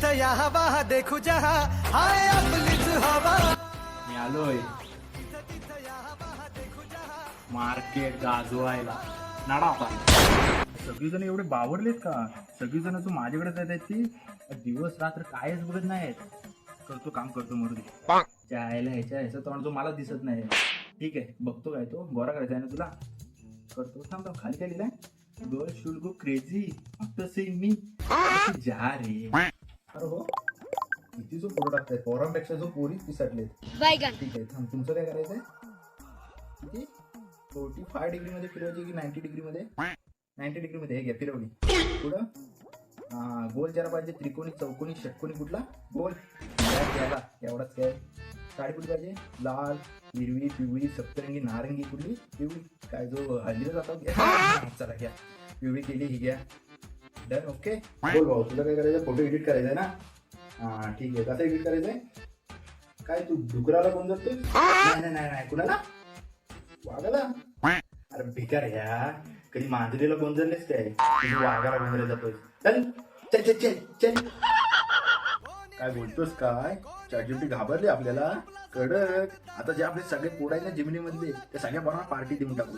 तिथं या हवा देखू जहा हाय आपलीच हवा. मी आलोय मार्केट गाजवायला. नाडा आता सगळीजण एवढे बावरलेत का? सगळीजण तू माझ्याकडेच येत आहेत ती दिवस रात्र कायच बघत नाहीत. करतो काम करतो मरू दे. जायला ह्याच्या तोंड तो मला दिसत नाही. ठीक आहे बघतो काय तो गोरा करायचा आहे ना तुला. करतो थांब खाली काय लिहिलंय. Girl should go crazy after seeing मी. जा रे. अरे हो किती जो फोटो टाकताय पोरांपेक्षा जो पोरी पिसटलेत. ठीक आहे थांब तुमचं काय करायचंय. किती 45 डिग्री मध्ये फिरवायची की 90 डिग्री मध्ये. 90 डिग्री मध्ये हे घ्या फिरवली. पुढं गोल जरा पाहिजे. त्रिकोणी चौकोनी षटकोनी कुठला गोल याला एवढाच काय. साडी कुठली पाहिजे. लाल हिरवी पिवळी सप्तरंगी नारंगी कुठली पिवळी काय जो हळदीला जातात. चला घ्या पिवळी केली ही घ्या. Done okay. बोल भाऊ तुला काय करायचं. फोटो एडिट करायचा आहे ना. हा ठीक आहे. कसं एडिट करायचंय. काय तू डुकराला कोण जातोय. नाही कुणाला वाघाला. अरे भिकार या कधी मांजरीला गोंजरलेस काय. तुझी वाघाला गोंजरला जातोय. चल चल चल चल चल. काय बोलतोस काय. चॅटजीपीटी घाबरले आपल्याला कडक. आता जे आपले सगळे पोड आहेत ना जिमिनी मधले त्या सगळ्या पोरांना पार्टी देऊन टाकू.